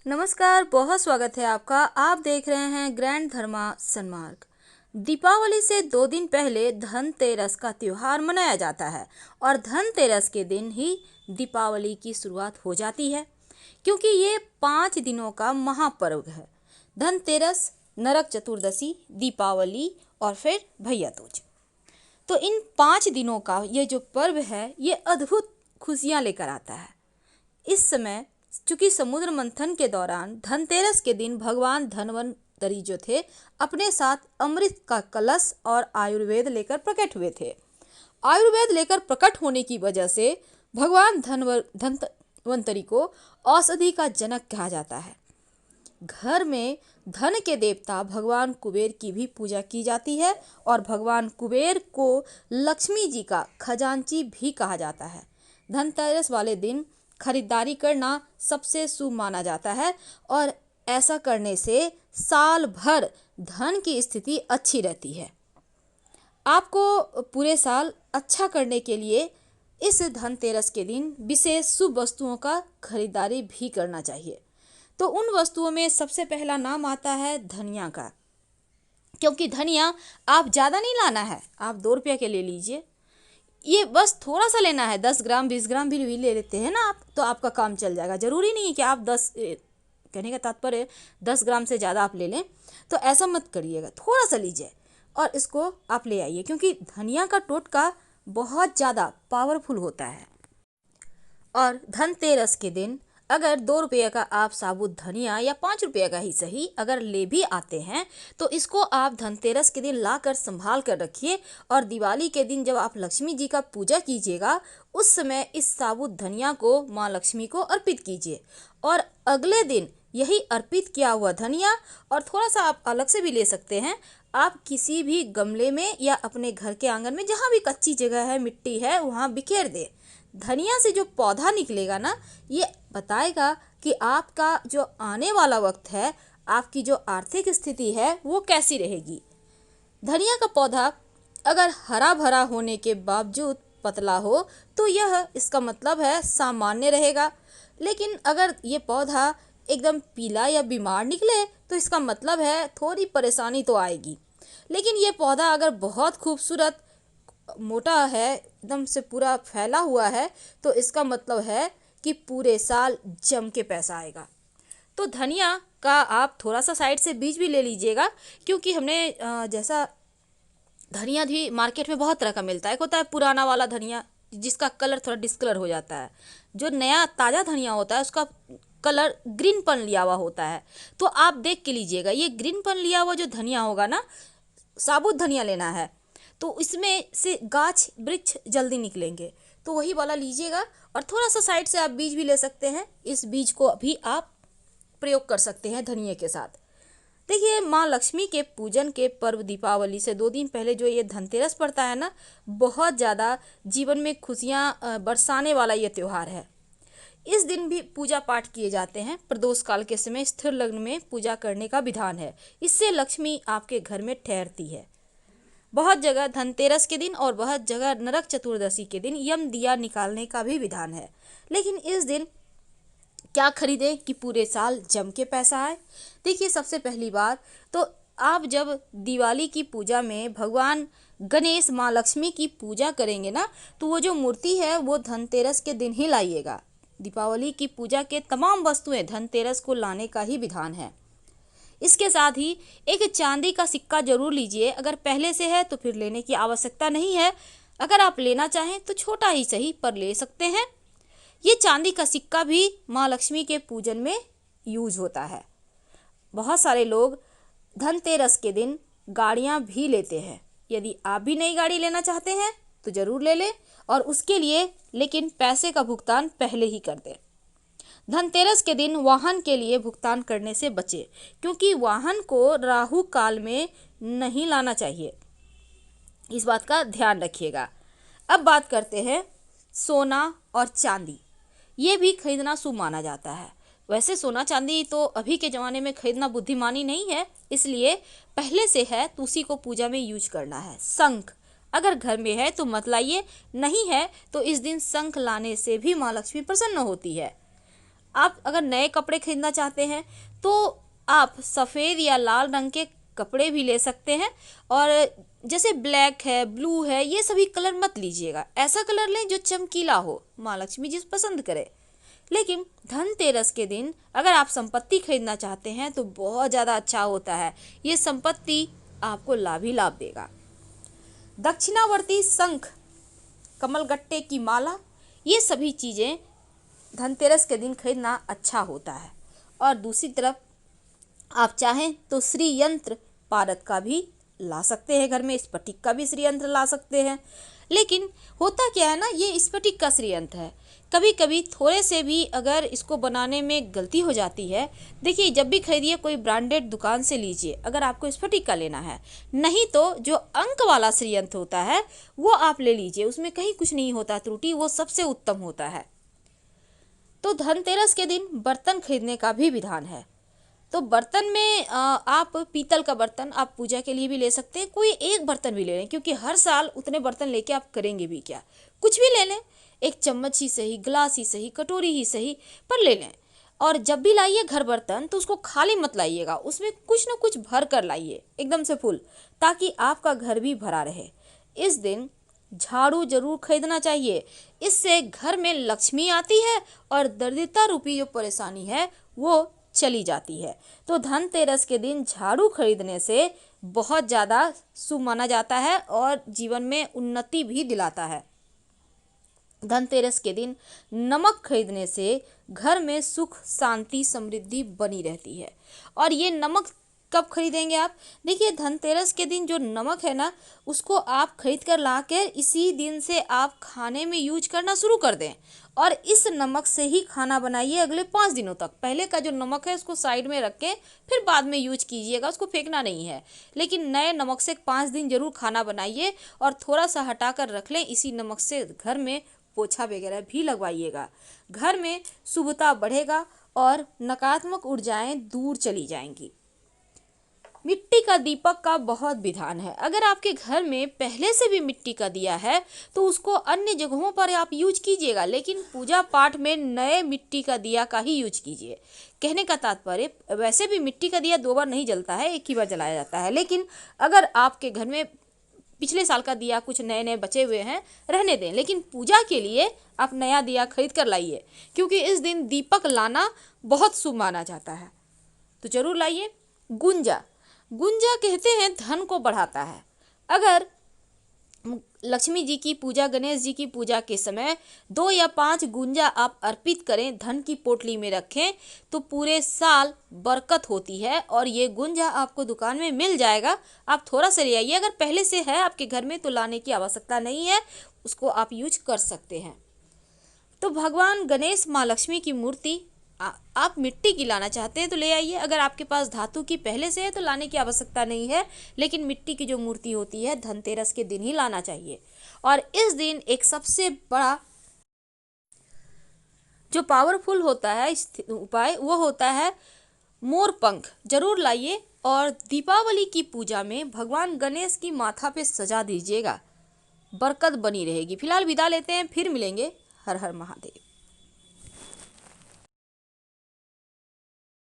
नमस्कार, बहुत स्वागत है आपका। आप देख रहे हैं ग्रैंड धर्मा सन्मार्ग। दीपावली से 2 दिन पहले धनतेरस का त्योहार मनाया जाता है और धनतेरस के दिन ही दीपावली की शुरुआत हो जाती है, क्योंकि ये 5 दिनों का महापर्व है। धनतेरस, नरक चतुर्दशी, दीपावली और फिर भैया दूज। तो इन 5 दिनों का ये जो पर्व है, ये अद्भुत खुशियाँ लेकर आता है। इस समय चूंकि समुद्र मंथन के दौरान धनतेरस के दिन भगवान धन्वंतरि जो थे, अपने साथ अमृत का कलश और आयुर्वेद लेकर प्रकट हुए थे। आयुर्वेद लेकर प्रकट होने की वजह से भगवान धन्वंतरि को औषधि का जनक कहा जाता है। घर में धन के देवता भगवान कुबेर की भी पूजा की जाती है और भगवान कुबेर को लक्ष्मी जी का खजांची भी कहा जाता है। धनतेरस वाले दिन खरीदारी करना सबसे शुभ माना जाता है और ऐसा करने से साल भर धन की स्थिति अच्छी रहती है। आपको पूरे साल अच्छा करने के लिए इस धनतेरस के दिन विशेष शुभ वस्तुओं का खरीदारी भी करना चाहिए। तो उन वस्तुओं में सबसे पहला नाम आता है धनिया का, क्योंकि धनिया आप ज़्यादा नहीं लाना है, आप 2 रुपये के ले लीजिए। ये बस थोड़ा सा लेना है, 10 ग्राम 20 ग्राम भी ले लेते हैं ना आप, तो आपका काम चल जाएगा। ज़रूरी नहीं है कि आप कहने का तात्पर्य 10 ग्राम से ज़्यादा आप ले लें, तो ऐसा मत करिएगा, थोड़ा सा लीजिए और इसको आप ले आइए, क्योंकि धनिया का टोटका बहुत ज़्यादा पावरफुल होता है। और धनतेरस के दिन अगर 2 रुपये का आप साबुत धनिया या 5 रुपये का ही सही अगर ले भी आते हैं, तो इसको आप धनतेरस के दिन ला कर संभाल कर रखिए और दिवाली के दिन जब आप लक्ष्मी जी का पूजा कीजिएगा, उस समय इस साबुत धनिया को माँ लक्ष्मी को अर्पित कीजिए। और अगले दिन यही अर्पित किया हुआ धनिया, और थोड़ा सा आप अलग से भी ले सकते हैं, आप किसी भी गमले में या अपने घर के आंगन में जहाँ भी कच्ची जगह है, मिट्टी है, वहाँ बिखेर दे। धनिया से जो पौधा निकलेगा ना, ये बताएगा कि आपका जो आने वाला वक्त है, आपकी जो आर्थिक स्थिति है, वो कैसी रहेगी। धनिया का पौधा अगर हरा भरा होने के बावजूद पतला हो, तो यह इसका मतलब है सामान्य रहेगा। लेकिन अगर ये पौधा एकदम पीला या बीमार निकले, तो इसका मतलब है थोड़ी परेशानी तो आएगी। लेकिन ये पौधा अगर बहुत खूबसूरत मोटा है, एकदम से पूरा फैला हुआ है, तो इसका मतलब है कि पूरे साल जम के पैसा आएगा। तो धनिया का आप थोड़ा सा साइड से बीज भी ले लीजिएगा, क्योंकि हमने जैसा धनिया भी मार्केट में बहुत तरह का मिलता है। एक होता है पुराना वाला धनिया, जिसका कलर थोड़ा डिस्कलर हो जाता है। जो नया ताज़ा धनिया होता है, उसका कलर ग्रीनपन लिया हुआ होता है। तो आप देख के लीजिएगा, ये ग्रीनपन लिया हुआ जो धनिया होगा ना, साबुत धनिया लेना है, तो इसमें से गाछ वृक्ष जल्दी निकलेंगे, तो वही वाला लीजिएगा। और थोड़ा सा साइड से आप बीज भी ले सकते हैं, इस बीज को भी आप प्रयोग कर सकते हैं धनिये के साथ। देखिए, माँ लक्ष्मी के पूजन के पर्व दीपावली से 2 दिन पहले जो ये धनतेरस पड़ता है ना, बहुत ज़्यादा जीवन में खुशियाँ बरसाने वाला ये त्यौहार है। इस दिन भी पूजा पाठ किए जाते हैं। प्रदोष काल के समय स्थिर लग्न में पूजा करने का विधान है, इससे लक्ष्मी आपके घर में ठहरती है। बहुत जगह धनतेरस के दिन और बहुत जगह नरक चतुर्दशी के दिन यम दिया निकालने का भी विधान है। लेकिन इस दिन क्या खरीदें कि पूरे साल जम के पैसा आए? देखिए, सबसे पहली बात तो आप जब दिवाली की पूजा में भगवान गणेश माँ लक्ष्मी की पूजा करेंगे ना, तो वो जो मूर्ति है वो धनतेरस के दिन ही लाइएगा। दीपावली की पूजा के तमाम वस्तुएं धनतेरस को लाने का ही विधान है। इसके साथ ही एक चांदी का सिक्का जरूर लीजिए। अगर पहले से है तो फिर लेने की आवश्यकता नहीं है, अगर आप लेना चाहें तो छोटा ही सही पर ले सकते हैं। ये चांदी का सिक्का भी माँ लक्ष्मी के पूजन में यूज होता है। बहुत सारे लोग धनतेरस के दिन गाड़ियाँ भी लेते हैं। यदि आप भी नई गाड़ी लेना चाहते हैं तो ज़रूर ले लें, और उसके लिए लेकिन पैसे का भुगतान पहले ही कर दें। धनतेरस के दिन वाहन के लिए भुगतान करने से बचें, क्योंकि वाहन को राहु काल में नहीं लाना चाहिए। इस बात का ध्यान रखिएगा। अब बात करते हैं सोना और चांदी। ये भी खरीदना शुभ माना जाता है। वैसे सोना चांदी तो अभी के ज़माने में खरीदना बुद्धिमानी नहीं है, इसलिए पहले से है तो उसी को पूजा में यूज करना है। शंख अगर घर में है तो मत लाइए, नहीं है तो इस दिन शंख लाने से भी माँ लक्ष्मी प्रसन्न होती है। आप अगर नए कपड़े खरीदना चाहते हैं तो आप सफ़ेद या लाल रंग के कपड़े भी ले सकते हैं। और जैसे ब्लैक है, ब्लू है, ये सभी कलर मत लीजिएगा, ऐसा कलर लें जो चमकीला हो, माँ लक्ष्मी जी पसंद करे। लेकिन धनतेरस के दिन अगर आप संपत्ति खरीदना चाहते हैं तो बहुत ज़्यादा अच्छा होता है, ये संपत्ति आपको लाभ ही लाभ देगा। दक्षिणावर्ती शंख, कमलगट्टे की माला, ये सभी चीज़ें धनतेरस के दिन खरीदना अच्छा होता है। और दूसरी तरफ आप चाहें तो श्री यंत्र पारद का भी ला सकते हैं, घर में स्फटिक का भी श्री यंत्र ला सकते हैं। लेकिन होता क्या है ना, ये स्फटिक का श्री यंत्र है, कभी कभी थोड़े से भी अगर इसको बनाने में गलती हो जाती है। देखिए, जब भी खरीदिए कोई ब्रांडेड दुकान से लीजिए अगर आपको स्फटिक का लेना है, नहीं तो जो अंक वाला श्री यंत्र होता है वो आप ले लीजिए, उसमें कहीं कुछ नहीं होता त्रुटि, वो सबसे उत्तम होता है। तो धनतेरस के दिन बर्तन खरीदने का भी विधान है। तो बर्तन में आप पीतल का बर्तन आप पूजा के लिए भी ले सकते हैं, कोई एक बर्तन भी ले लें, क्योंकि हर साल उतने बर्तन लेके आप करेंगे भी क्या, कुछ भी ले लें, एक चम्मच ही सही, गिलास ही सही, कटोरी ही सही, पर ले लें। और जब भी लाइए घर बर्तन तो उसको खाली मत लाइएगा, उसमें कुछ ना कुछ भर कर लाइए, एकदम से फुल, ताकि आपका घर भी भरा रहे। इस दिन झाड़ू जरूर खरीदना चाहिए, इससे घर में लक्ष्मी आती है और दरिद्रता रूपी जो परेशानी है वो चली जाती है। तो धनतेरस के दिन झाड़ू खरीदने से बहुत ज़्यादा शुभ माना जाता है और जीवन में उन्नति भी दिलाता है। धनतेरस के दिन नमक खरीदने से घर में सुख, शांति, समृद्धि बनी रहती है। और ये नमक कब खरीदेंगे आप? देखिए, धनतेरस के दिन जो नमक है ना, उसको आप खरीद कर ला कर इसी दिन से आप खाने में यूज करना शुरू कर दें और इस नमक से ही खाना बनाइए अगले 5 दिनों तक। पहले का जो नमक है उसको साइड में रख के फिर बाद में यूज कीजिएगा, उसको फेंकना नहीं है। लेकिन नए नमक से 5 दिन जरूर खाना बनाइए और थोड़ा सा हटा कर रख लें, इसी नमक से घर में पोछा वगैरह भी लगवाइएगा। घर में शुभता बढ़ेगा और नकारात्मक ऊर्जाएं दूर चली जाएंगी। मिट्टी का दीपक का बहुत विधान है। अगर आपके घर में पहले से भी मिट्टी का दिया है तो उसको अन्य जगहों पर आप यूज कीजिएगा, लेकिन पूजा पाठ में नए मिट्टी का दिया का ही यूज कीजिए। कहने का तात्पर्य, वैसे भी मिट्टी का दिया 2 बार नहीं जलता है, एक ही बार जलाया जाता है। लेकिन अगर आपके घर में पिछले साल का दिया कुछ नए नए बचे हुए हैं, रहने दें, लेकिन पूजा के लिए आप नया दिया खरीद कर लाइए, क्योंकि इस दिन दीपक लाना बहुत शुभ माना जाता है, तो जरूर लाइए। गुंजा, गुंजा कहते हैं धन को बढ़ाता है। अगर लक्ष्मी जी की पूजा, गणेश जी की पूजा के समय 2 या 5 गुंजा आप अर्पित करें, धन की पोटली में रखें, तो पूरे साल बरकत होती है। और ये गुंजा आपको दुकान में मिल जाएगा, आप थोड़ा सा ले आइए। अगर पहले से है आपके घर में तो लाने की आवश्यकता नहीं है, उसको आप यूज कर सकते हैं। तो भगवान गणेश, माँ लक्ष्मी की मूर्ति आप मिट्टी की लाना चाहते हैं तो ले आइए। अगर आपके पास धातु की पहले से है तो लाने की आवश्यकता नहीं है, लेकिन मिट्टी की जो मूर्ति होती है धनतेरस के दिन ही लाना चाहिए। और इस दिन एक सबसे बड़ा जो पावरफुल होता है उपाय, वो होता है मोर पंख, जरूर लाइए और दीपावली की पूजा में भगवान गणेश की माथा पे सजा दीजिएगा, बरकत बनी रहेगी। फिलहाल विदा लेते हैं, फिर मिलेंगे। हर हर महादेव।